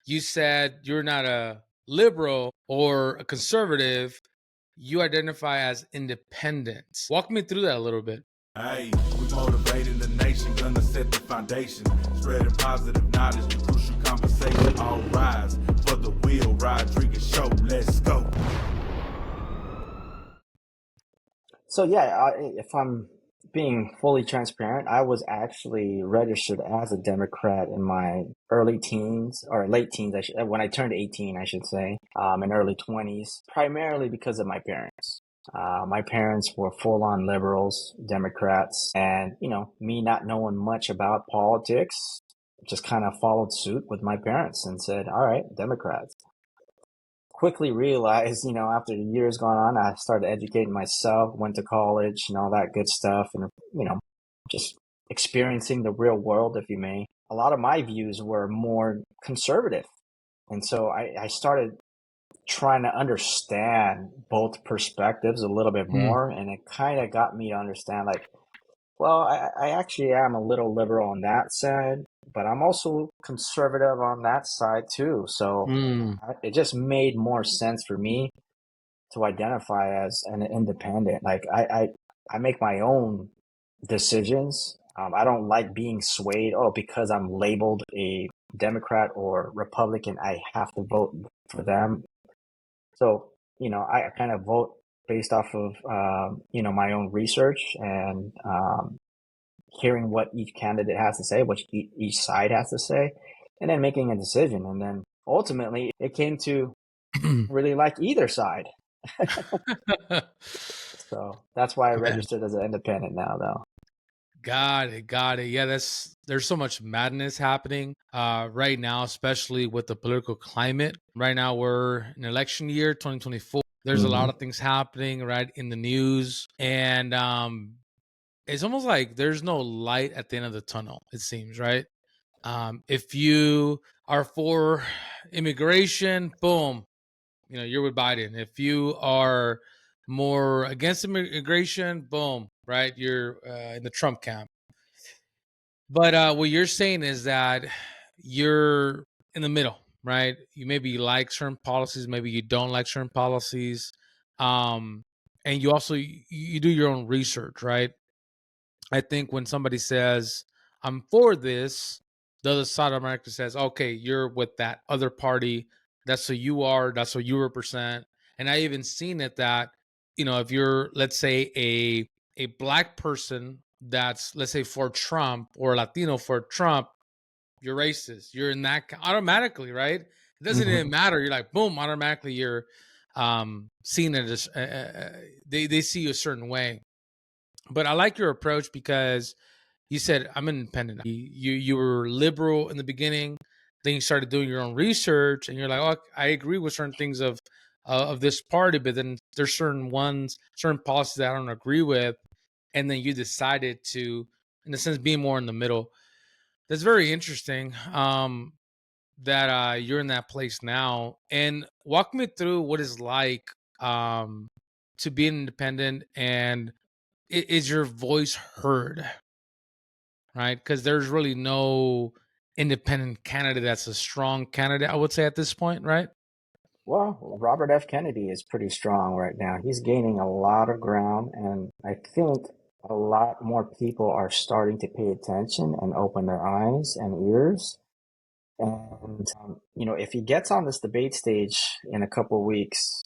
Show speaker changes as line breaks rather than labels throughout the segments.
you said you're not a liberal or a conservative. You identify as independent. Walk me through that a little bit.
Hey, we motivating the nation, gonna set the foundation. Spreading positive knowledge, the crucial conversation. All rise for the Will Rodriguez Show. Let's go.
So yeah, if I'm being fully transparent, I was actually registered as a Democrat in my early teens or late teens. When I turned 18, I should say, in early 20s, primarily because of my parents. My parents were full-on liberals, Democrats, and me not knowing much about politics, just kind of followed suit with my parents and said, "All right, Democrats." Quickly realized, after years gone on, I started educating myself, went to college and all that good stuff, and just experiencing the real world, if you may. A lot of my views were more conservative, and so I started trying to understand both perspectives a little bit
Mm.
more, and it kind of got me to understand, like, well, I actually am a little liberal on that side, but I'm also conservative on that side too. So
Mm.
it just made more sense for me to identify as an independent. Like I make my own decisions. I don't like being swayed. Oh, because I'm labeled a Democrat or Republican, I have to vote for them. So, I kind of vote based off of, my own research and hearing what each candidate has to say, what each side has to say, and then making a decision. And then ultimately, it came to really like either side. So that's why I
Okay.
registered as an independent now, though.
Got it. Got it. Yeah, there's so much madness happening right now, especially with the political climate. Right now, we're in election year 2024. There's a lot
Mm-hmm.
of things happening right in the news, and it's almost like there's no light at the end of the tunnel. It seems, right? If you are for immigration, boom, you're with Biden. If you are more against immigration, boom, right, you're in the Trump camp. But what you're saying is that you're in the middle, right? You maybe like certain policies, maybe you don't like certain policies, um, and you also you do your own research, right? I think when somebody says I'm for this, the other side of America says, okay, you're with that other party. That's who you are. That's what you represent. And I even seen it that if you're, let's say, a black person that's, let's say, for Trump, or Latino for Trump, you're racist. You're in that automatically, right? It doesn't even
Mm-hmm.
matter. You're like, boom, automatically you're seen it as they see you a certain way. But I like your approach because you said I'm independent. You were liberal in the beginning, then you started doing your own research, and you're like, oh, I agree with certain things of this party, but then there's certain policies that I don't agree with, and then you decided to, in a sense, be more in the middle. That's very interesting. That you're in that place now, and walk me through what it's like um, to be an independent, and is your voice heard, right? Because there's really no independent candidate that's a strong candidate, I would say, at this point, right?
Well, Robert F. Kennedy is pretty strong right now. He's gaining a lot of ground, and I think a lot more people are starting to pay attention and open their eyes and ears. And, if he gets on this debate stage in a couple of weeks,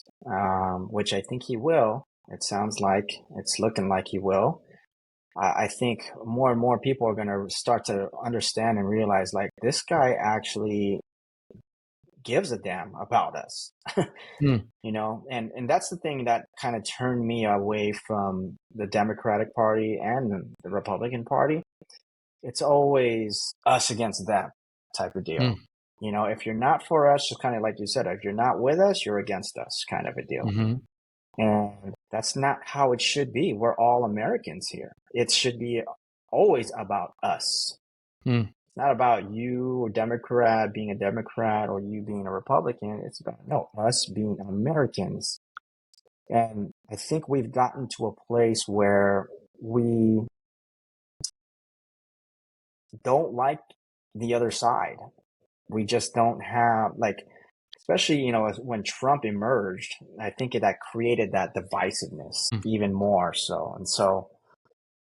which I think he will, it sounds like it's looking like he will. I think more and more people are going to start to understand and realize, like, this guy actually gives a damn about us.
Mm.
And that's the thing that kind of turned me away from the Democratic Party and the Republican Party. It's always us against them type of deal.
Mm.
If you're not for us, just kind of like you said, if you're not with us, you're against us kind of a deal.
Mm-hmm.
And that's not how it should be. We're all Americans here. It should be always about us.
Mm.
It's not about you, a Democrat, being a Democrat, or you being a Republican. It's about, no, us being Americans. And I think we've gotten to a place where we don't like the other side. We just don't have, like, especially, when Trump emerged, I think that created that divisiveness
Mm.
even more so. And so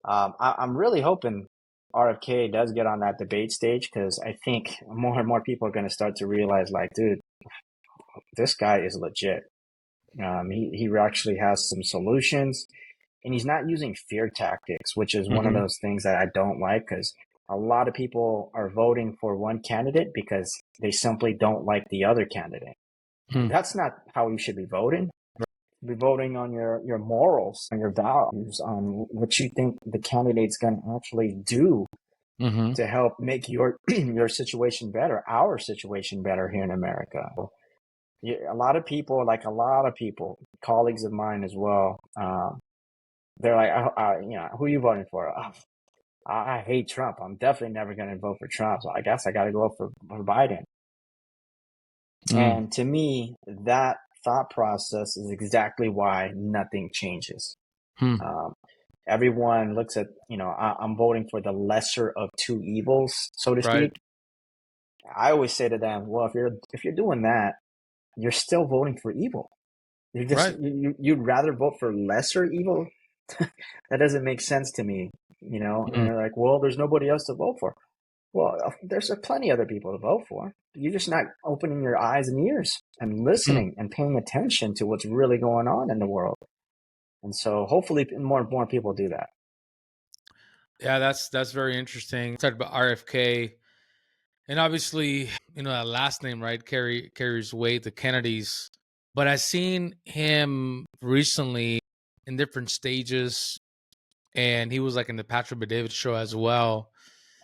I'm really hoping RFK does get on that debate stage, because I think more and more people are going to start to realize, like, dude, this guy is legit. He actually has some solutions, and he's not using fear tactics, which is one of
Mm-hmm.
those things that I don't like, because a lot of people are voting for one candidate because they simply don't like the other candidate.
Mm.
That's not how you should be voting. Be voting on your morals, on your values, on what you think the candidate's going to actually do
Mm-hmm.
to help make your your situation better, our situation better here in America. A lot of people, colleagues of mine as well, they're like, who are you voting for? I hate Trump. I'm definitely never going to vote for Trump. So I guess I got to go for Biden.
Mm.
And to me, that thought process is exactly why nothing changes.
Mm.
Um, Everyone looks at, I'm voting for the lesser of two evils, so to
Right.
speak. I always say to them, well, if you're doing that, you're still voting for evil.
Right.
You'd rather vote for lesser evil. That doesn't make sense to me. And
Mm.
they're like, well, there's nobody else to vote for. Well, there's plenty other people to vote for. You're just not opening your eyes and ears and
Mm.
listening and paying attention to what's really going on in the world. And so hopefully more and more people do that.
Yeah, that's very interesting. Talked about RFK, and obviously, that last name, right, carries weight. The Kennedys, but I've seen him recently in different stages, and he was like in the Patrick David show as well.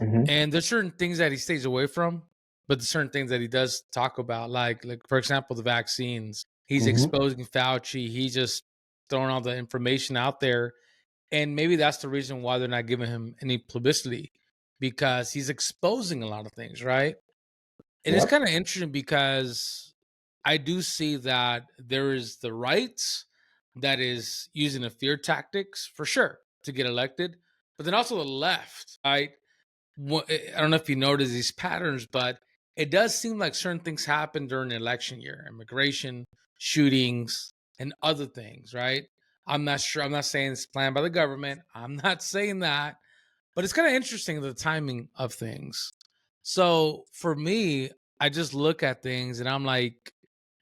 Mm-hmm.
And there's certain things that he stays away from, but there's certain things that he does talk about, like for example, the vaccines. He's
Mm-hmm.
exposing Fauci. He's just throwing all the information out there, and maybe that's the reason why they're not giving him any publicity, because he's exposing a lot of things, right? And it's
Yep.
kind of interesting because I do see that there is the right that is using the fear tactics for sure to get elected, but then also the left, right? I don't know if you notice these patterns, but it does seem like certain things happen during the election year: immigration, shootings, and other things, right? I'm not sure. I'm not saying it's planned by the government. I'm not saying that, but it's kind of interesting the timing of things. So for me, I just look at things and I'm like,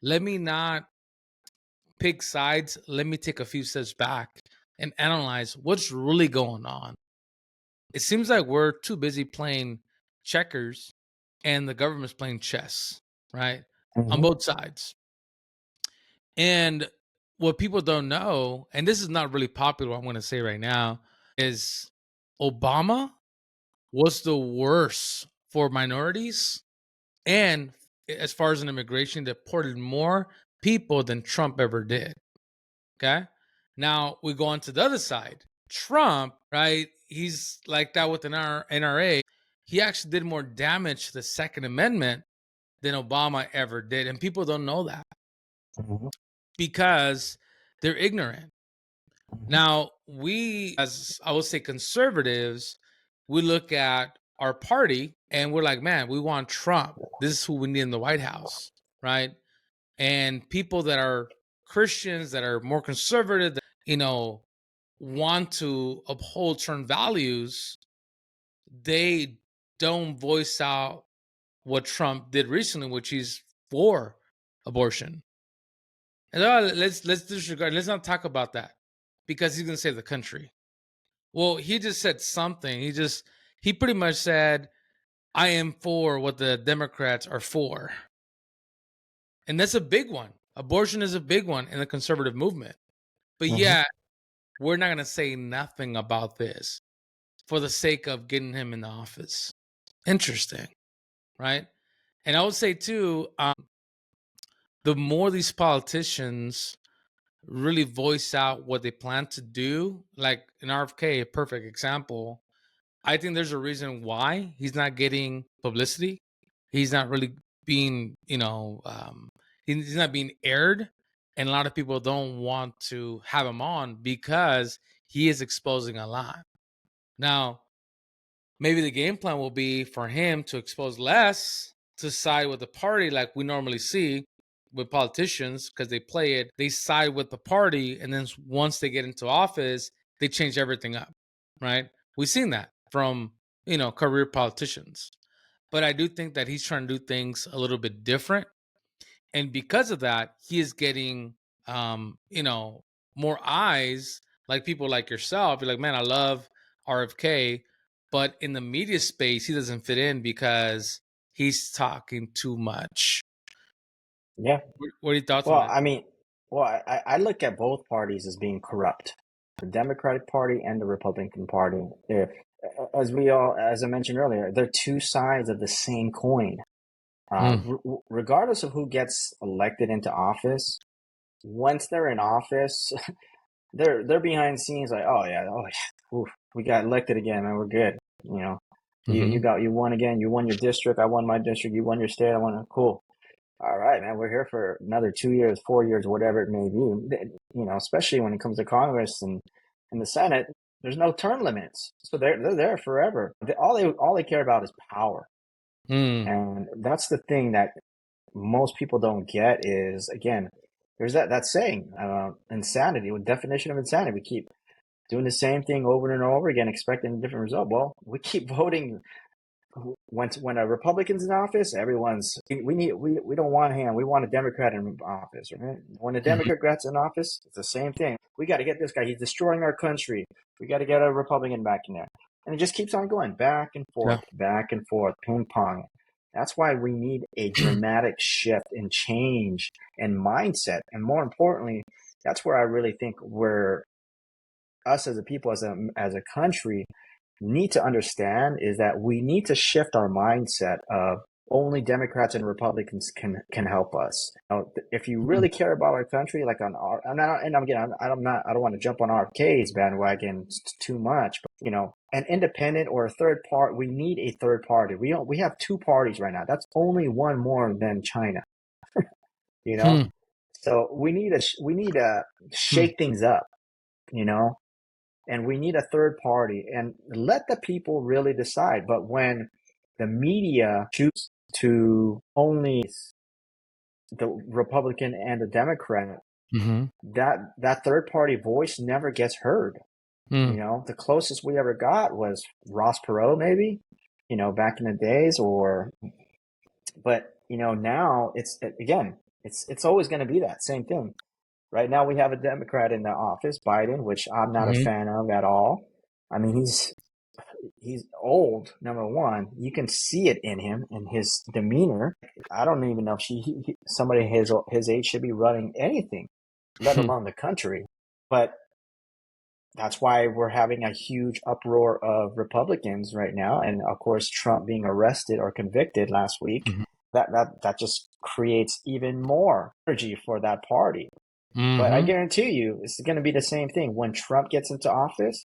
let me not pick sides. Let me take a few steps back and analyze what's really going on. It seems like we're too busy playing checkers and the government's playing chess, right? On
Mm-hmm.
both sides. And what people don't know, and this is not really popular, what I'm going to say right now, is Obama was the worst for minorities, and as far as an immigration, deported more people than Trump ever did. Okay. Now we go on to the other side. Trump, right? He's like that with an NRA. He actually did more damage to the Second Amendment than Obama ever did. And people don't know that
Mm-hmm.
because they're ignorant.
Mm-hmm.
Now, we, as I would say conservatives, we look at our party and we're like, man, we want Trump. This is who we need in the White House, right? And people that are Christians, that are more conservative, that, want to uphold certain values, they don't voice out what Trump did recently, which he's for abortion. And let's disregard. Let's not talk about that because he's gonna save the country. Well, he just said something. He pretty much said, "I am for what the Democrats are for," and that's a big one. Abortion is a big one in the conservative movement. But
Mm-hmm.
yeah, we're not gonna say nothing about this for the sake of getting him in the office. Interesting, right? And I would say too, the more these politicians really voice out what they plan to do, like in RFK, a perfect example, I think there's a reason why he's not getting publicity. He's not really being, he's not being aired. And a lot of people don't want to have him on because he is exposing a lot. Now, maybe the game plan will be for him to expose less to side with the party like we normally see with politicians, because they play it, they side with the party, and then once they get into office, they change everything up, right? We've seen that from, career politicians. But I do think that he's trying to do things a little bit different, and because of that, he is getting more eyes, like people like yourself. You're like, man, I love RFK, but in the media space, he doesn't fit in because he's talking too much.
Yeah.
What are your thoughts on
Well,
that?
I mean, I look at both parties as being corrupt, the Democratic Party and the Republican Party. As I mentioned earlier, they're two sides of the same coin.
Mm,
Regardless of who gets elected into office, once they're in office, they're behind the scenes like, oh yeah, oof, we got elected again, man, we're good. You know,
mm-hmm.
you won again. You won your district. I won my district. You won your state. I won. Cool. All right, man, we're here for another 2 years, 4 years, whatever it may be. Especially when it comes to Congress and the Senate, there's no term limits, so they're there forever. All they care about is power,
Mm,
and that's the thing that most people don't get is, again, there's that saying, insanity. With definition of insanity, we keep doing the same thing over and over again, expecting a different result. Well, we keep voting. When a Republican's in office, everyone's we don't want him. We want a Democrat in office. Right? When a
hmm
Democrat's in office, it's the same thing. We got to get this guy. He's destroying our country. We got to get a Republican back in there, and it just keeps on going back
yeah.
and forth, ping pong. That's why we need a dramatic shift and change and mindset, and more importantly, that's where I really think we're us as a people, as a country, need to understand is that we need to shift our mindset of only Democrats and Republicans can help us. If you
Mm,
really care about our country, like on our, I'm not, and again, I'm not, I don't want to jump on RFK's bandwagon too much, but an independent or a third part, we need a third party. We have two parties right now. That's only one more than China. You know,
hmm,
so we need to
hmm,
shake things up. You know, and we need a third party and let the people really decide. But when the media choose to only the Republican and the Democrat,
hmm,
that third party voice never gets heard.
mm,
The closest we ever got was Ross Perot, maybe, back in the days, but now it's always going to be that same thing. Right now we have a Democrat in the office, Biden, which I'm not a
hmm,
fan of at all. I mean, he's old. Number one, you can see it in him and his demeanor. I don't even know if somebody his age should be running anything, let
hmm,
alone the country. But that's why we're having a huge uproar of Republicans right now, and of course, Trump being arrested or convicted last week.
hmm,
That just creates even more energy for that party. But I
hmm,
guarantee you, it's going to be the same thing when Trump gets into office.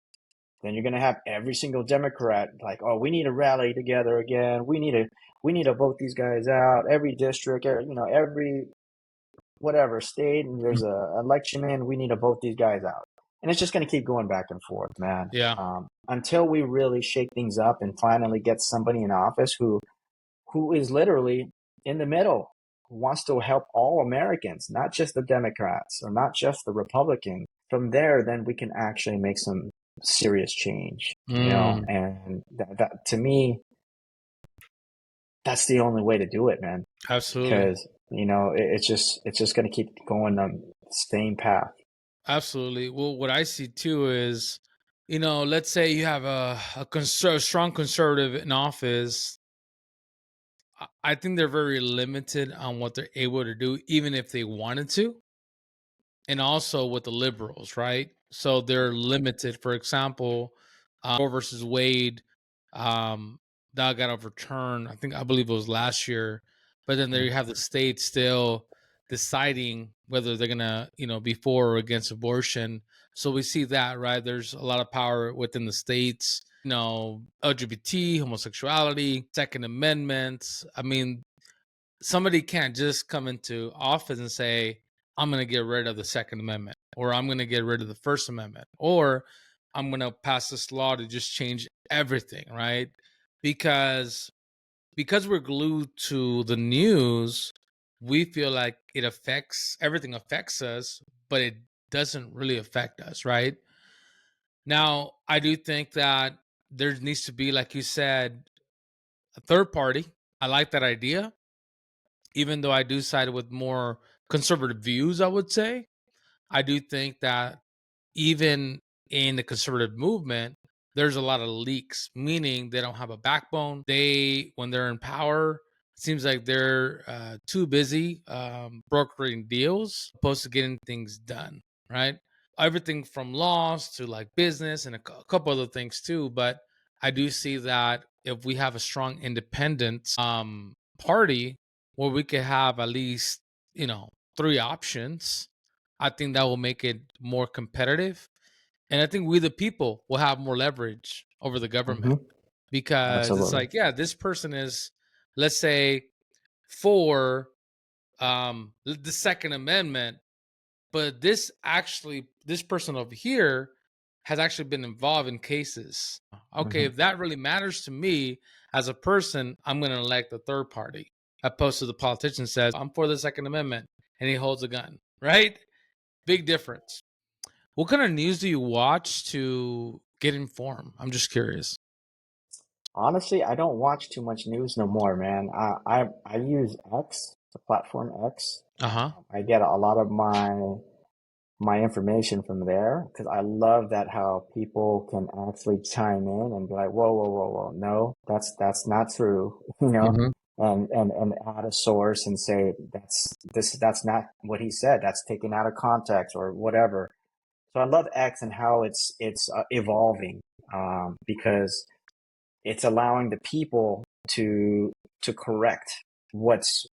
Then you're going to have every single Democrat like, oh, we need to rally together again. We need to vote these guys out. Every district, every whatever state, and there's a election in. We need to vote these guys out, and it's just going to keep going back and forth, man.
yeah.
Until we really shake things up and finally get somebody in office who is literally in the middle, who wants to help all Americans, not just the Democrats or not just the Republicans. From there, then we can actually make some serious change,
Mm,
and that to me, that's the only way to do it, man.
absolutely.
Because it's just going to keep going on the same path.
Absolutely. Well, what I see too is, let's say you have a strong conservative in office. I think they're very limited on what they're able to do, even if they wanted to. And also with the liberals, right? So they're limited. For example, Roe versus Wade, um, that got overturned. I believe it was last year. But then there you have the state still deciding whether they're gonna, be for or against abortion. So we see that, right? There's a lot of power within the states. LGBT, homosexuality, Second Amendment. I mean, somebody can't just come into office and say, I'm going to get rid of the Second Amendment, or I'm going to get rid of the First Amendment, or I'm going to pass this law to just change everything, right? Because because we're glued to the news, we feel like everything affects us, but it doesn't really affect us, right? Now, I do think that there needs to be, like you said, a third party. I like that idea, even though I do side with more conservative views, I would say. I do think that even in the conservative movement, there's a lot of leaks, meaning they don't have a backbone. When they're in power, it seems like they're too busy brokering deals opposed to getting things done, right? Everything from laws to like business and a couple other things too. But I do see that if we have a strong independent party where we could have at least, you know, three options, I think that will make it more competitive. And I think we, the people, will have more leverage over the government
Hmm.
because it's
Absolutely.
like, yeah, this person is, let's say, for the Second Amendment, but this person over here has actually been involved in cases. Okay,
Hmm.
if that really matters to me as a person, I'm going to elect a third party, opposed to the politician says, I'm for the Second Amendment, and he holds a gun, right? Big difference. What kind of news do you watch to get informed? I'm just curious.
Honestly, I don't watch too much news no more, man. I use X, the platform X.
Uh huh.
I get a lot of my information from there because I love that how people can actually chime in and be like, whoa, whoa, whoa, whoa, no, that's not true, you know,
Mm-hmm.
and add a source and say that's not what he said. That's taken out of context or whatever. So I love X and how it's evolving because it's allowing the people to correct what's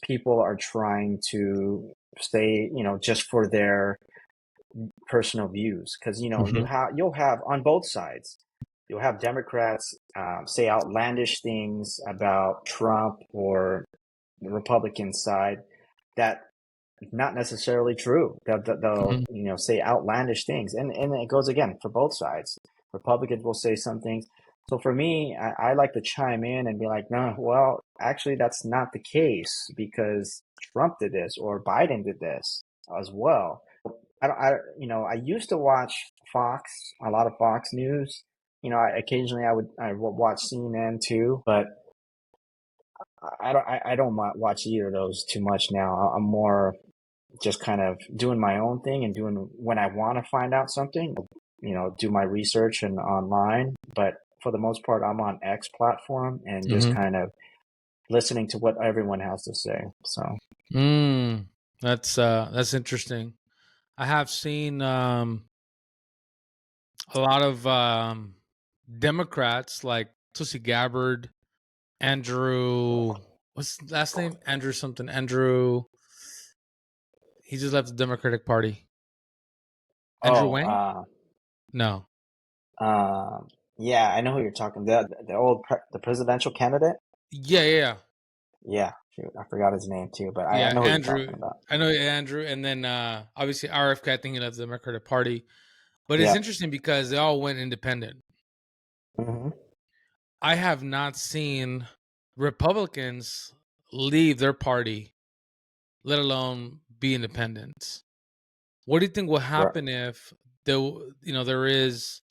people are trying to say, you know, just for their personal views. Because you know
Mm-hmm.
you'll have on both sides, you'll have Democrats say outlandish things about Trump or the Republican side that not necessarily true. They'll
Mm-hmm.
you know say outlandish things, and it goes again for both sides. Republicans will say some things. So for me, I like to chime in and be like, no, well, actually, that's not the case because Trump did this or Biden did this as well. You know, I used to watch Fox, a lot of Fox News. You know, occasionally I would watch CNN too, but I don't watch either of those too much now. I'm more just kind of doing my own thing and doing when I want to find out something, you know, do my research and online. But for the most part, I'm on X platform and just
Mm-hmm.
kind of listening to what everyone has to say. So,
Mm. That's interesting. I have seen a lot of Democrats like Tulsi Gabbard, Andrew. What's his last name? Andrew something. Andrew. He just left the Democratic Party. Andrew
oh,
Wang? No.
uh, yeah, I know who you're talking. The presidential candidate.
Yeah, yeah, yeah.
Yeah, shoot, I forgot his name too, but I
Yeah,
know who you're
Andrew.
talking about.
I know Andrew, and then obviously RFK. I think he left the Democratic Party, but it's
Yeah.
interesting because they all went independent.
Hmm.
I have not seen Republicans leave their party, let alone be independent. What do you think will
Right.
happen if there is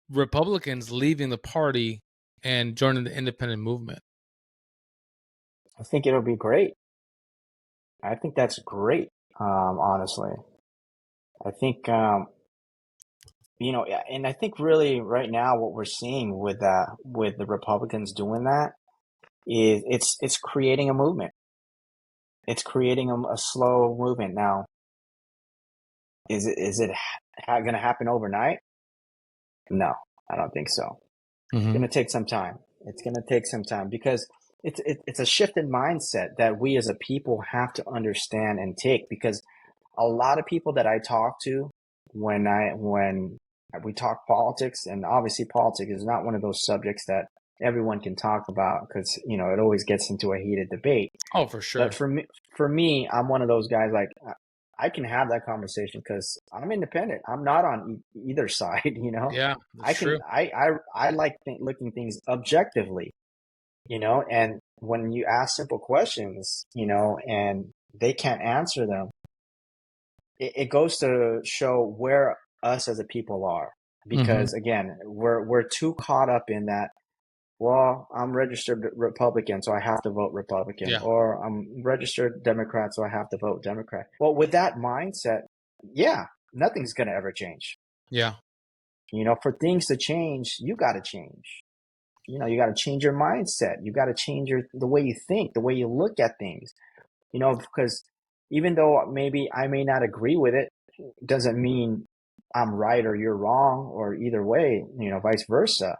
Republicans leaving the party and joining the independent movement?
I think it'll be great. I think that's great. Honestly, I think you know, yeah, and I think really right now what we're seeing with the Republicans doing that is it's creating a movement. It's creating a slow movement. Now, is it going to happen overnight? No, I don't think so. It's
Mm-hmm.
going to take some time. It's going to take some time because it's a shifted mindset that we as a people have to understand and take because a lot of people that I talk to when we talk politics, and obviously politics is not one of those subjects that everyone can talk about because you know it always gets into a heated debate.
Oh, for
But
sure.
for me, I'm one of those guys like I can have that conversation because I'm independent. I'm not on either side. You know,
Yeah, that's true.
I like looking things objectively. And when you ask simple questions, and they can't answer them, it goes to show where us as a people are.
Mm-hmm.
Because again, we're too caught up in that. Well, I'm registered Republican, so I have to vote Republican,
Yeah.
or I'm registered Democrat, so I have to vote Democrat. Well, with that mindset, yeah, nothing's gonna ever change.
Yeah.
For things to change, you got to change. You got to change your mindset. You got to change the way you think, the way you look at things. Because even though maybe I may not agree with it, doesn't mean I'm right or you're wrong, or either way, vice versa.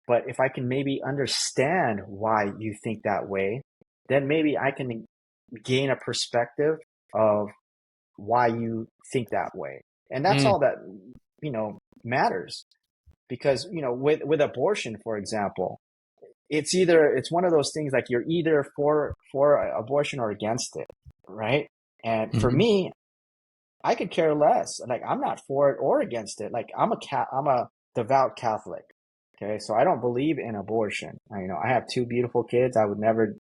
But if I can maybe understand why you think that way, then maybe I can gain a perspective of why you think that way. And that's
Mm.
all that, matters. Because, with abortion, for example, it's one of those things, like you're either for abortion or against it, right? And for
Mm-hmm.
me, I could care less. Like, I'm not for it or against it. Like, I'm a devout Catholic. Okay, so I don't believe in abortion. I have two beautiful kids. I would never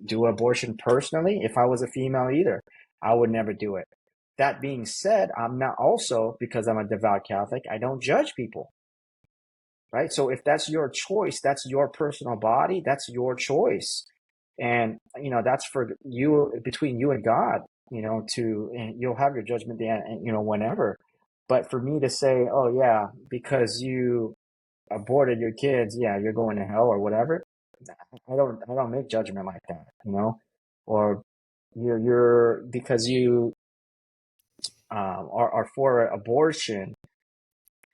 do abortion personally. If I was a female either, I would never do it. That being said, I'm not also, because I'm a devout Catholic, I don't judge people, right? So if that's your choice, that's your personal body, that's your choice. And, that's for you, between you and God, and you'll have your judgment day, and, whenever. But for me to say, oh, yeah, because you aborted your kids, yeah, you're going to hell or whatever, I don't make judgment like that. Or you're because you are for abortion,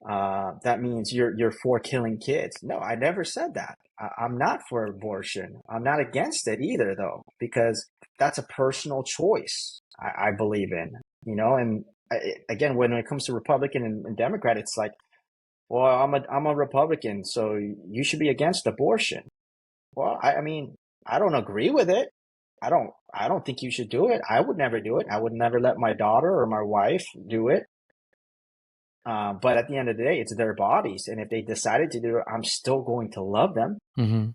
that means you're for killing kids. No, I never said that. I'm not for abortion. I'm not against it either, though, because that's a personal choice. I believe in, and again, when it comes to Republican and Democrat, it's like, well, I'm a Republican, so you should be against abortion. Well, I mean, I don't agree with it. I don't think you should do it. I would never do it. I would never let my daughter or my wife do it. But at the end of the day, it's their bodies. And if they decided to do it, I'm still going to love them.
Mm-hmm.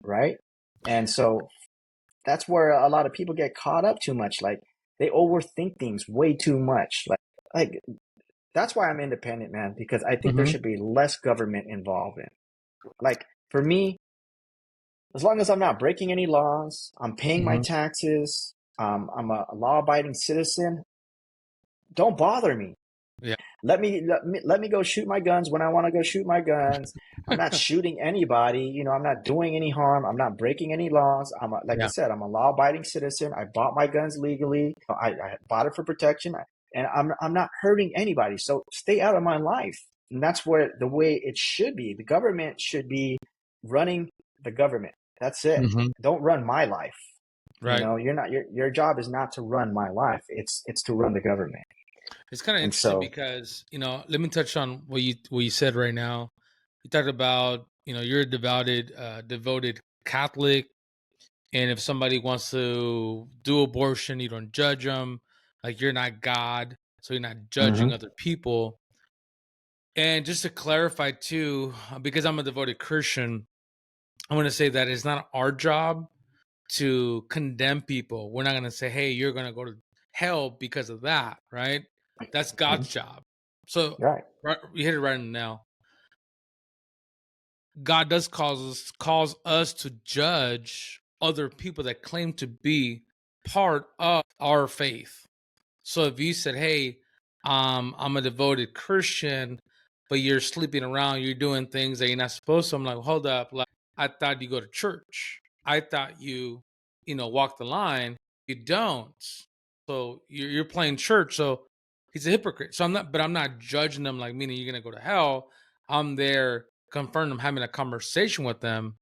Right. And so that's where a lot of people get caught up too much. Like, they overthink things way too much. Like that's why I'm independent, man, because I think there
Mm-hmm.
should be less government involvement. Like, for me, as long as I'm not breaking any laws, I'm paying my
Mm-hmm.
taxes, I'm a law abiding citizen, don't bother me.
Yeah.
Let me go shoot my guns when I want to go shoot my guns. I'm not shooting anybody. I'm not doing any harm. I'm not breaking any laws. Like I
Yeah.
said, I'm a law-abiding citizen. I bought my guns legally. I bought it for protection, and I'm not hurting anybody. So stay out of my life. And that's where the way it should be. The government should be running the government. That's it.
Mm-hmm.
Don't run my life.
Right.
You're not. Your job is not to run my life. It's to run the government.
It's kind of
And
interesting
so.
because let me touch on what you said right now. You talked about you're a devoted Catholic, and if somebody wants to do abortion, you don't judge them. Like, you're not God, so you're not judging
Mhm.
other people. And just to clarify too, because I'm a devoted Christian, I want to say that it's not our job to condemn people. We're not going to say, hey, you're going to go to hell because of that, right? That's God's
Mhm.
job. So,
Right.
right, you hit it right now. God does cause us to judge other people that claim to be part of our faith. So if you said, hey, I'm a devoted Christian, but you're sleeping around, you're doing things that you're not supposed to, I'm like, hold up, like, I thought you go to church. I thought you walk the line. You don't. So you're playing church. So he's a hypocrite. So I'm not judging them, like, meaning you're gonna go to hell. I'm there confronting them, having a conversation with them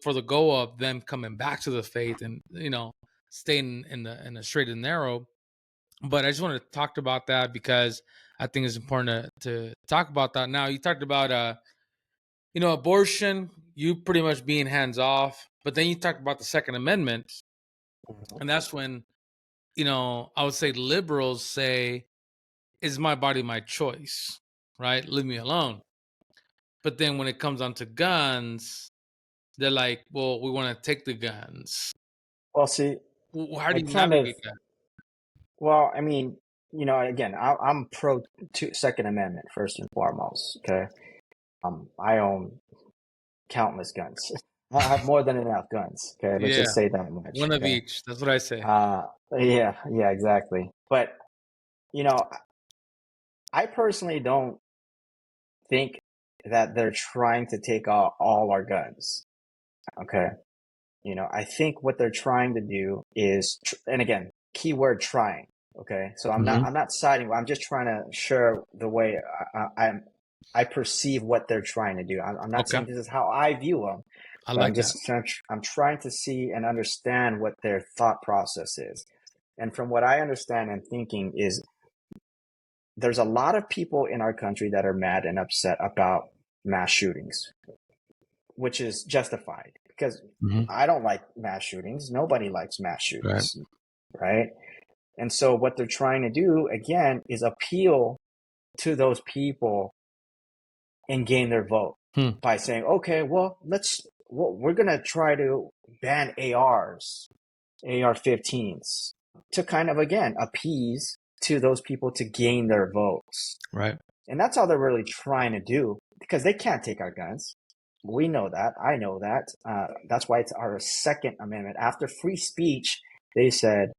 for the goal of them coming back to the faith and staying in the straight and narrow. But I just wanted to talk about that because I think it's important to talk about that. Now, you talked about abortion, you pretty much being hands off, but then you talked about the Second Amendment,
Mhm.
and that's when I would say liberals say, "Is my body my choice?" Right? Leave me alone. But then when it comes onto guns, they're like, well, we want to take the guns.
Well, see,
How do
I
you
kind of,
navigate that?
well, I mean, again, I'm pro Second Amendment first and foremost. Okay, I own countless guns. I have more than enough guns. Okay, let's
Yeah,
just say that much.
one of
Okay,
each. That's what I say.
uh, yeah, exactly. But you know, I personally don't think that they're trying to take all our guns. Okay, I think what they're trying to do is, and again, keyword trying. Okay, so
Hmm.
I'm not siding. I'm just trying to share the way I perceive what they're trying to do. I'm not
Okay,
saying this is how I view them,
I
but
like that.
I'm trying to see and understand what their thought process is. And from what I understand and thinking is, there's a lot of people in our country that are mad and upset about mass shootings, which is justified because
Hmm.
I don't like mass shootings. Nobody likes mass
Right.
shootings, right? And so what they're trying to do again is appeal to those people and gain their vote
Hmm.
by saying, okay, well, we're going to try to ban ARs, AR-15s to kind of, again, appease to those people to gain their votes.
Right.
And that's all they're really trying to do because they can't take our guns. We know that. I know that. That's why it's our Second Amendment. After free speech, they said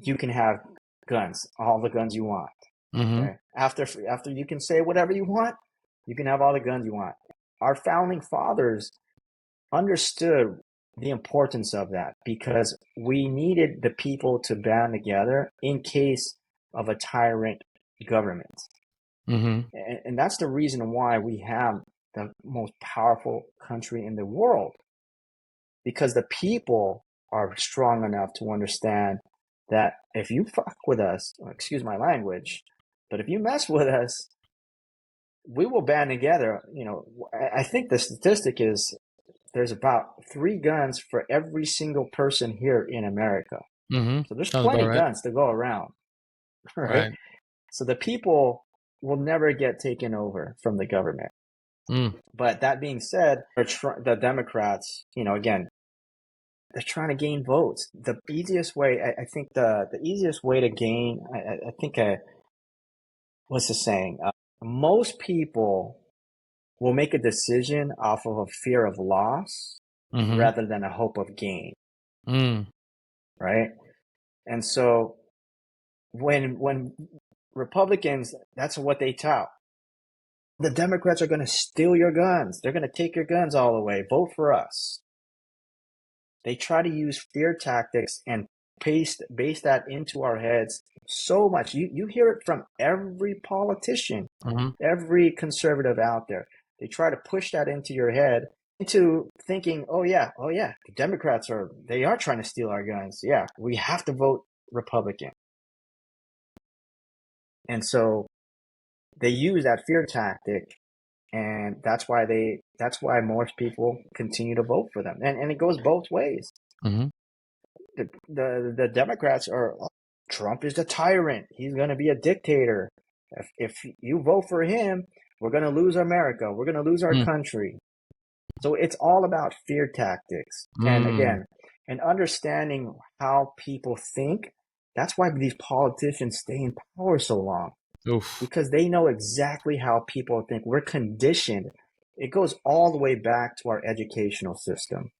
you can have guns, all the guns you want.
Hmm.
Okay. After you can say whatever you want, you can have all the guns you want. Our founding fathers understood the importance of that because we needed the people to band together in case of a tyrant government.
Hmm.
And that's the reason why we have the most powerful country in the world, because the people are strong enough to understand that if you fuck with us, excuse my language, but if you mess with us, we will band together. I think the statistic is there's about 3 guns for every single person here in America.
Hmm.
So there's
Sounds about
plenty
right.
guns to go around, right?
Right.
So the people will never get taken over from the government.
Mm.
But that being said, the Democrats, again, they're trying to gain votes. The easiest way, I think, the easiest way to gain, I think, what's the saying? Most people will make a decision off of a fear of loss
Hmm.
rather than a hope of gain,
Mm.
right? And so when Republicans, that's what they tout. The Democrats are going to steal your guns. They're going to take your guns all away. Vote for us. They try to use fear tactics and base that into our heads so much. You hear it from every politician,
Hmm.
every conservative out there. They try to push that into your head into thinking, oh yeah, the Democrats they are trying to steal our guns. Yeah, we have to vote Republican. And so they use that fear tactic, and that's why most people continue to vote for them. And it goes both ways.
Hmm.
The Democrats are, Trump is the tyrant. He's going to be a dictator. If you vote for him, we're going to lose America. We're going to lose our
Mm.
country. So it's all about fear tactics. And
Mm.
again, and understanding how people think. That's why these politicians stay in power so long,
Oof.
because they know exactly how people think. We're conditioned. It goes all the way back to our educational system.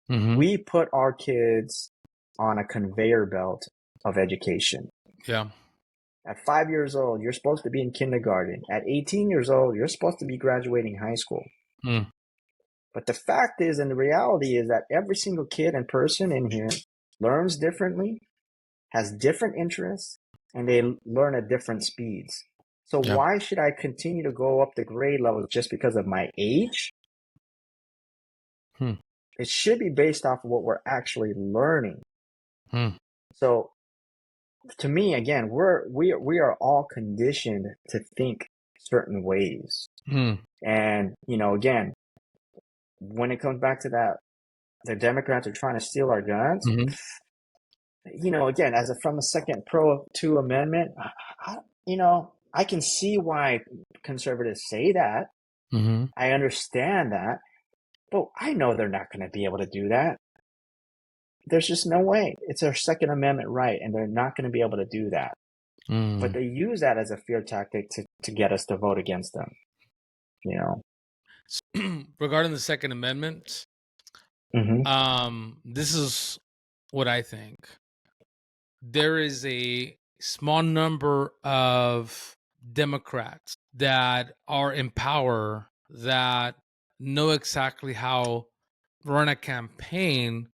Hmm.
We put our kids on a conveyor belt of education.
Yeah.
At 5 years old, you're supposed to be in kindergarten. At 18 years old, you're supposed to be graduating high school.
Mm.
But the fact is, and the reality is, that every single kid and person in here learns differently, has different interests, and they learn at different speeds. So
Yeah.
why should I continue to go up the grade level just because of my age?
Hmm.
It should be based off of what we're actually learning.
Hmm.
So to me, again, we are all conditioned to think certain ways.
Hmm.
And, again, when it comes back to that, the Democrats are trying to steal our guns.
Hmm.
Again, from the second Pro 2 Amendment, I can see why conservatives say that.
Hmm.
I understand that. But I know they're not going to be able to do that. There's just no way. It's their Second Amendment right, and they're not going to be able to do that. But
Mm.
they use that as a fear tactic to get us to vote against them. You know.
Regarding the Second Amendment,
Hmm.
this is what I think. There is a small number of Democrats that are in power that know exactly how to run a campaign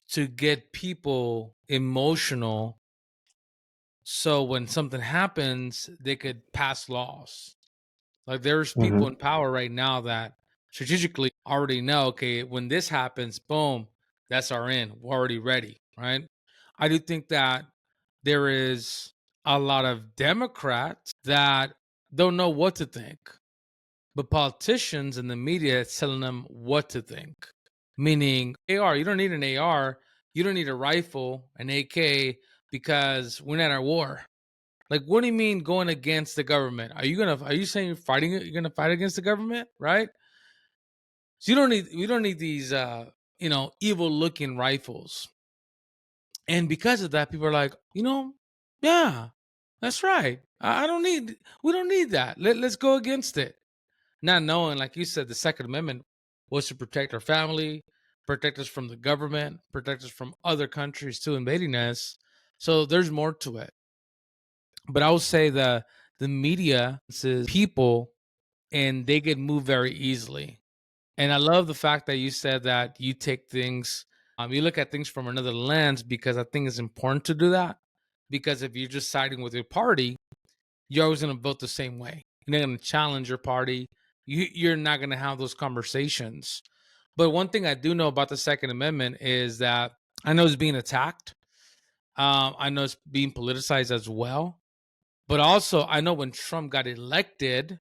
to get people emotional, so when something happens they could pass laws. Like there's people
Hmm.
in power right now that strategically already know, okay, when this happens, boom, that's our end. We're already ready, right? I do think that there is a lot of Democrats that don't know what to think, but politicians and the media is telling them what to think. Meaning, AR, you don't need an AR, you don't need a rifle, an AK, because we're not at war. Like, what do you mean going against the government? Are you saying you're gonna fight against the government, right? So we don't need these evil looking rifles. And because of that, people are like, yeah, that's right. We don't need that. Let's go against it. Not knowing, like you said, the Second Amendment was to protect our family, protect us from the government, protect us from other countries too invading us. So there's more to it. But I would say the media is people, and they get moved very easily. And I love the fact that you said that you take things, you look at things from another lens, because I think it's important to do that. Because if you're just siding with your party, you're always going to vote the same way. You're not going to challenge your party. You're not going to have those conversations. But one thing I do know about the Second Amendment is that I know it's being attacked. I know it's being politicized as well. But also, I know when Trump got elected,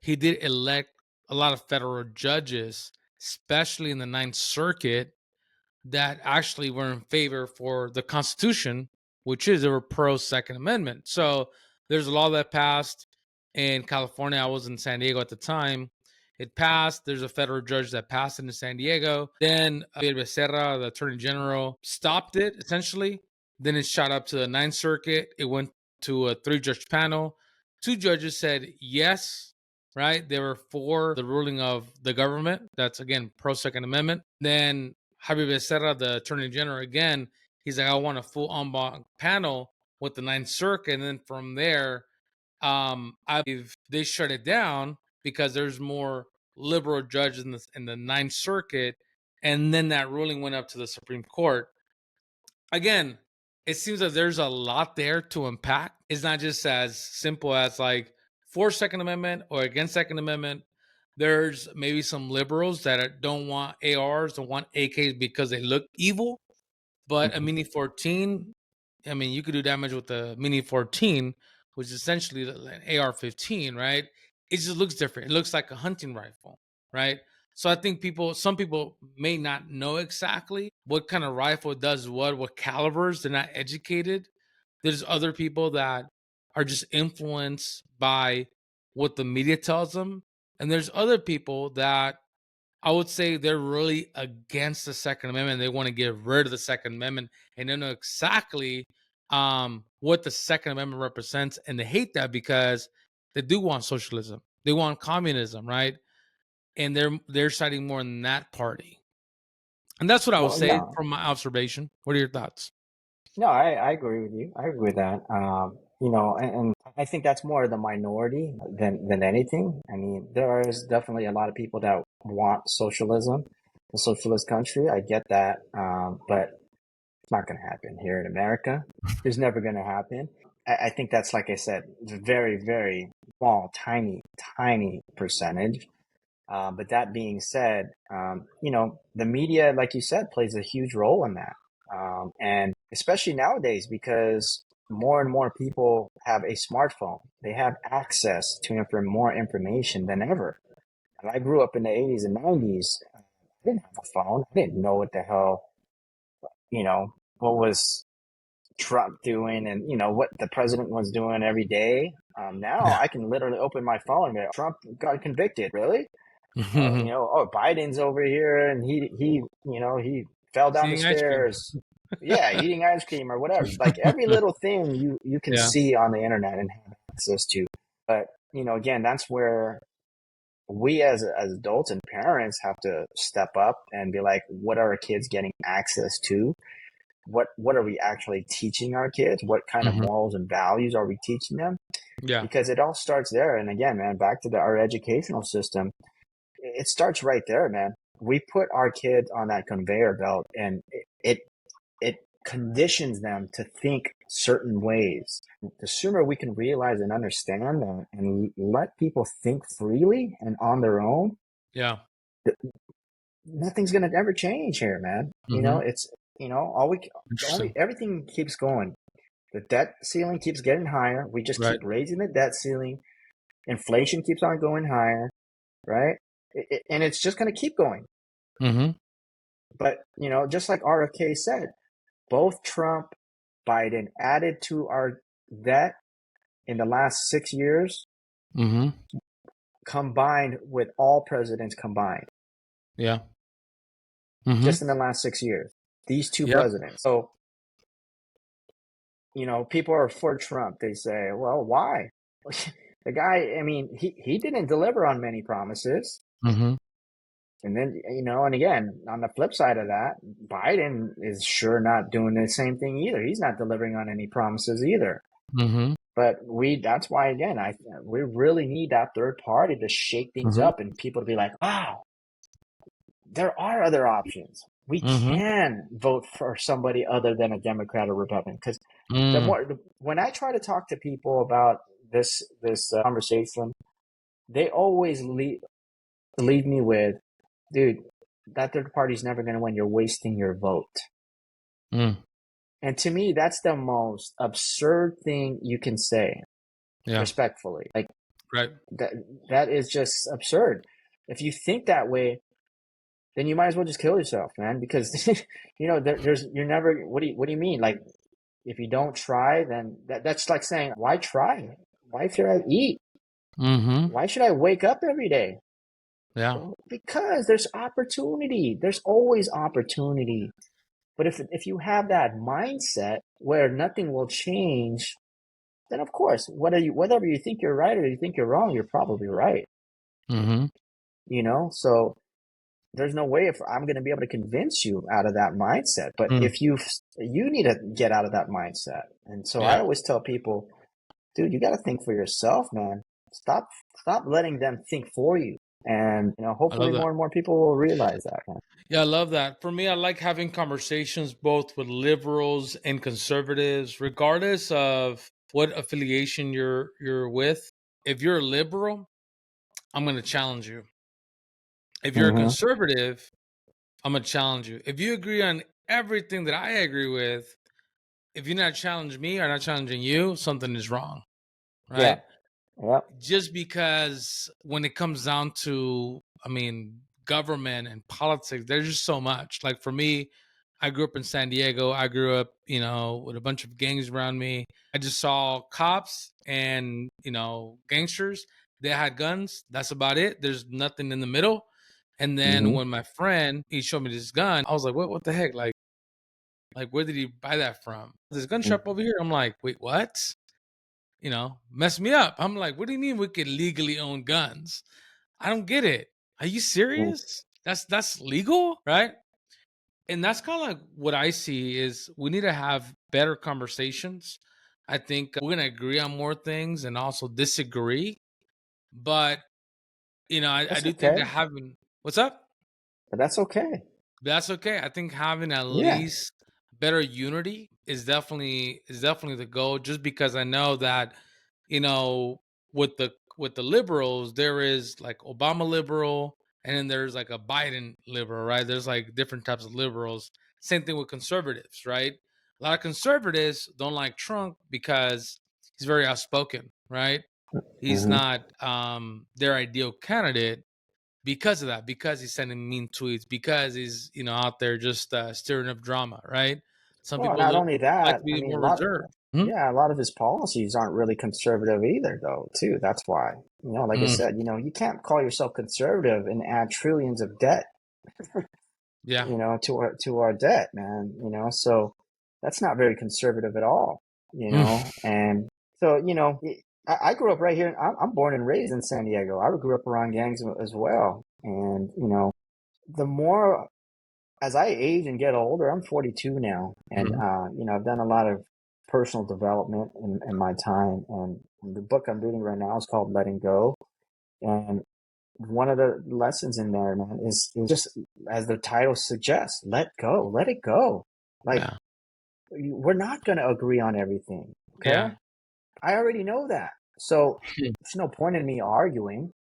he did elect a lot of federal judges, especially in the Ninth Circuit, that actually were in favor for the Constitution, which is they were pro Second Amendment. So there's a law that passed in California. I was in San Diego at the time. It passed. There's a federal judge that passed it in San Diego. Then Becerra, the attorney general, stopped it essentially. Then it shot up to the Ninth Circuit. It went to a 3-judge panel. 2 judges said yes, right? They were for the ruling of the government. That's again pro Second Amendment. Then Javier Becerra, the attorney general, again, he's like, I want a full en banc panel with the Ninth Circuit. And then from there, I believe they shut it down because there's more liberal judges in the Ninth Circuit. And then that ruling went up to the Supreme Court. Again, it seems that there's a lot there to unpack. It's not just as simple as like for Second Amendment or against Second Amendment. There's maybe some liberals that don't want ARs, don't want AKs because they look evil. But a
Hmm.
Mini 14, I mean, you could do damage with the Mini 14, which is essentially an AR-15, right? It just looks different. It looks like a hunting rifle, right? So I think some people may not know exactly what kind of rifle does what calibers. They're not educated. There's other people that are just influenced by what the media tells them. And there's other people that I would say they're really against the Second Amendment. They want to get rid of the Second Amendment, and they know exactly what the Second Amendment represents, and they hate that because they do want socialism, they want communism, right? And they're siding more in that party, and that's what I would
Well,
say
no,
from my observation. What are your thoughts?
no, I agree with you. I agree with that. And I think that's more the minority than anything. I mean, there is definitely a lot of people that want socialism, a socialist country. I get that, but it's not going to happen here in America. It's never going to happen. I think that's, like I said, very, very small, tiny percentage. But that being said, the media, like you said, plays a huge role in that. And especially nowadays, because more and more people have a smartphone, they have access to more information than ever. And I grew up in the 80s and 90s. I didn't have a phone. I didn't know what the hell, what was Trump doing and, what the president was doing every day. Now
Yeah.
I can literally open my phone and be like, Trump got convicted. Really? Oh, Biden's over here and he fell
He's
down the
eating ice cream.
stairs. Yeah, eating ice cream or whatever. Like every little thing you can
Yeah.
see on the internet and have access to. But, again, that's where we as adults and parents have to step up and be like, what are our kids getting access to? What are we actually teaching our kids? What kind of
Mhm.
morals and values are we teaching them?
Yeah.
Because it all starts there. And again, man, back to our educational system, it starts right there, man. We put our kids on that conveyor belt, and it conditions them to think certain ways. The sooner we can realize and understand that, and let people think freely and on their own,
Yeah.
nothing's gonna ever change here, man.
Mhm.
It's all we only
Interesting.
everything keeps going. The debt ceiling keeps getting higher. We just
Right.
keep raising the debt ceiling. Inflation keeps on going higher, right? And it's just going to keep going.
Mhm.
But, just like RFK said, both Trump, Biden added to our debt in the last 6 years,
Mhm.
combined with all presidents combined,
Yeah. Mhm.
just in the last 6 years. These two
Yep.
presidents. So, people are for Trump. They say, well, why? The guy, I mean, he didn't deliver on many promises.
Mhm.
And then, and again, on the flip side of that, Biden is sure not doing the same thing either. He's not delivering on any promises either.
Mhm.
But that's why, again, we really need that third party to shake things
Mhm.
up and people to be like, wow, there are other options. We
Mhm.
can vote for somebody other than a Democrat or Republican. Because
Mm.
when I try to talk to people about this conversation, they always leave me with, dude, that third party's never going to win. You're wasting your vote.
Mm.
And to me, that's the most absurd thing you can say,
Yeah.
respectfully. Like
Right.
that is just absurd. If you think that way, then you might as well just kill yourself, man. Because there's you're never. What do you mean? Like if you don't try, then that's like saying, why try? Why should I eat?
Mhm.
Why should I wake up every day?
Yeah.
Well, because there's opportunity. There's always opportunity. But if you have that mindset where nothing will change, then of course, whether you think you're right or you think you're wrong, you're probably right.
Mhm.
So there's no way if I'm going to be able to convince you out of that mindset. But
Mm.
if you need to get out of that mindset. And so I
Yeah.
always tell people, dude, you got to think for yourself, man. Stop letting them think for you. And
I
hopefully
love
more
that.
and more people will realize that, man.
Yeah, I love that. For me, I like having conversations both with liberals and conservatives, regardless of what affiliation you're with. If you're a liberal, I'm going to challenge you. If you're a
Mm-hmm.
conservative, I'm going to challenge you. If you agree on everything that I agree with, if you're not challenging me or not challenging you, something is wrong,
Yeah.
right?
Yep.
Just because when it comes down to, I mean, government and politics, there's just so much. Like for me, I grew up in San Diego. I grew up, with a bunch of gangs around me. I just saw cops and, gangsters. They had guns. That's about it. There's nothing in the middle. And then
Mm-hmm.
when my friend, he showed me this gun, I was like, what the heck? Like where did he buy that from? This gun shop over here. I'm like, wait, what? Mess me up. I'm like, what do you mean we can legally own guns? I don't get it. Are you
Mm-hmm.
serious? That's legal, right? And that's kind of like what I see is we need to have better conversations. I think we're gonna agree on more things and also disagree. But I
That's
do think that
okay.
having what's up?
But that's okay.
That's okay. I think having at
Yeah.
least better unity is definitely the goal. Just because I know that, you know, with the liberals, there is like Obama liberal, and then there's like a Biden liberal, right? There's like different types of liberals. Same thing with conservatives, right? A lot of conservatives don't like Trump because he's very outspoken, right? He's
Mm-hmm.
not their ideal candidate because of that, because he's sending mean tweets, because he's out there just stirring up drama, right? Some
Well,
people
not only
like
that,
to
I
be
mean,
more reserved. Mhm.
Yeah, a lot of his policies aren't really conservative either, though, too. That's why. Like I
Mm.
said, you can't call yourself conservative and add trillions of debt,
Yeah.
to our debt, man. So that's not very conservative at all.
Mm.
And so, I grew up right here. I'm born and raised in San Diego. I grew up around gangs as well. And, the more as I age and get older, I'm 42 now, and
Mhm.
I've done a lot of personal development in my time. And the book I'm reading right now is called Letting Go. And one of the lessons in there, man, is just as the title suggests, let go, let it go. Like,
Yeah.
we're not going to agree on everything.
Yeah.
Okay, I already know that. So
Hmm.
there's no point in me arguing.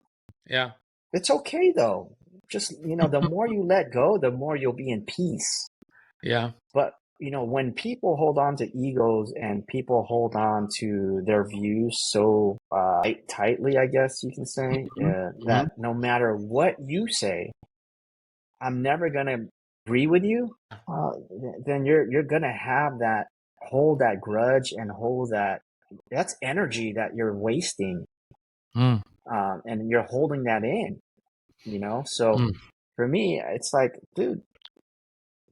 Yeah.
It's okay though. Just, the more you let go, the more you'll be in peace.
Yeah.
But, when people hold on to egos and people hold on to their views so tightly, I guess you can say,
Mhm. Mhm.
that no matter what you say, I'm never going to agree with you, uh, then you're going to have that, hold that grudge and hold that's energy that you're wasting.
Mm.
And you're holding that in. So
Mm.
for me, it's like, dude,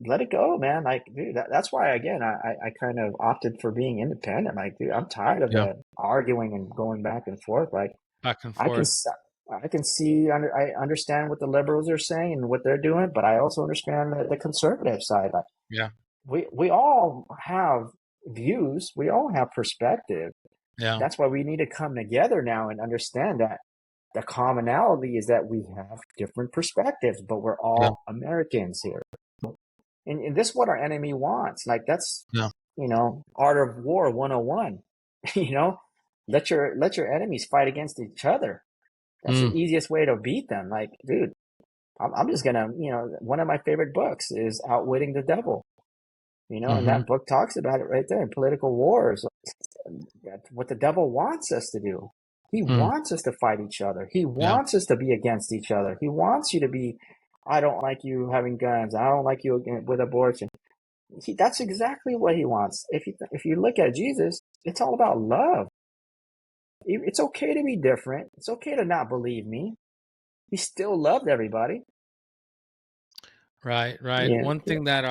let it go, man. Like, dude, that's why, again, I kind of opted for being independent. Like, dude, I'm tired of
Yeah.
the arguing and going back and forth. Like,
Back and
I can,
forth.
s- I can see, I understand what the liberals are saying and what they're doing, but I also understand the conservative side. Like,
Yeah.
we all have views, we all have perspective.
Yeah.
That's why we need to come together now and understand that the commonality is that we have different perspectives, but we're
Yeah.
all Americans here. And this is what our enemy wants. Like, that's,
Yeah.
art of war 101. you know, let your enemies fight against each other. That's the
Mm.
easiest way to beat them. Like, dude, I'm just gonna, one of my favorite books is Outwitting the Devil. And
Mhm.
that book talks about it right there in political wars. That's what the devil wants us to do. He
Mm.
wants us to fight each other. He
Yeah.
wants us to be against each other. He wants you to be, I don't like you having guns. I don't like you with abortion. That's exactly what he wants. If you look at Jesus, it's all about love. It's okay to be different. It's okay to not believe me. He still loved everybody.
Right. Right.
Yeah,
One thing that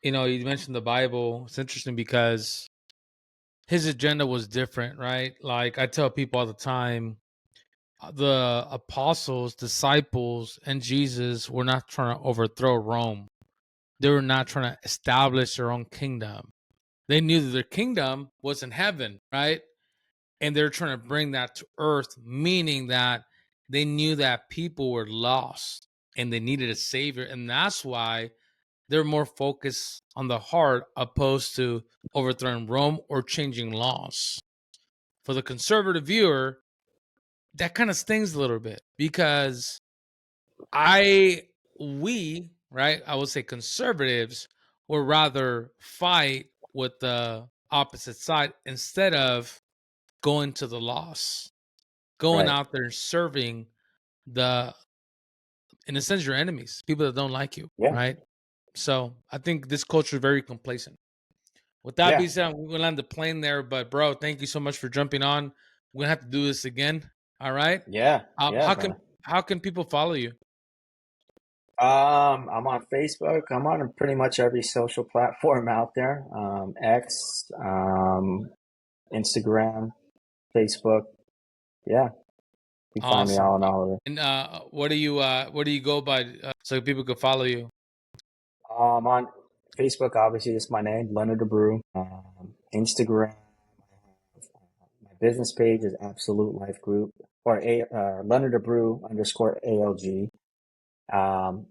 you mentioned the Bible. It's interesting because his agenda was different, right? Like I tell people all the time, the apostles, disciples, and Jesus were not trying to overthrow Rome. They were not trying to establish their own kingdom. They knew that their kingdom was in heaven, right? And they're trying to bring that to earth, meaning that they knew that people were lost and they needed a savior. And that's why they're more focused on the heart opposed to overthrowing Rome or changing laws. For the conservative viewer, that kind of stings a little bit because I we, right, I would say conservatives would rather fight with the opposite side instead of going to the loss, going
right.
out there and serving the, in a sense, your enemies, people that don't like you,
Yeah,
right? So I think this culture is very complacent. With that
yeah,
being said, we're gonna land the plane there. But bro, thank you so much for jumping on. We're gonna have to do this again. All right.
yeah, yeah,
How can
brother.
people follow you?
I'm on Facebook. I'm on pretty much every social platform out there. X, Instagram, Facebook. Yeah, you find me
Awesome.
all in all of it.
And what do you go by so people could follow you?
On Facebook, obviously, it's my name, Leonard DeBrew. Instagram, my business page is Absolute Life Group, or Leonard DeBrew _ ALG.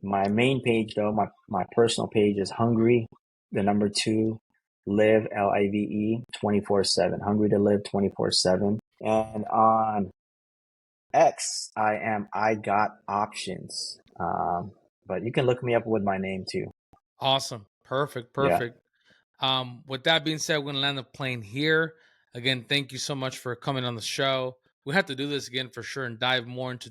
My main page, though, my personal page is Hungry, the number two, Live, LIVE, 24/7. Hungry to Live 24/7. And on X, I Got Options. But you can look me up with my name too.
Awesome. Perfect.
Yeah.
Perfect. With that being said, we're gonna land the plane here. Again, thank you so much for coming on the show. We have to do this again for sure and dive more into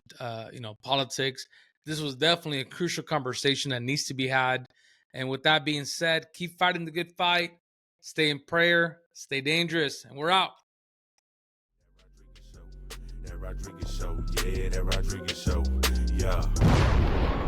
politics. This was definitely a crucial conversation that needs to be had. And with that being said, keep fighting the good fight. Stay in prayer. Stay dangerous, and we're out.
That Rodriguez show, yeah, that Rodriguez show, yeah.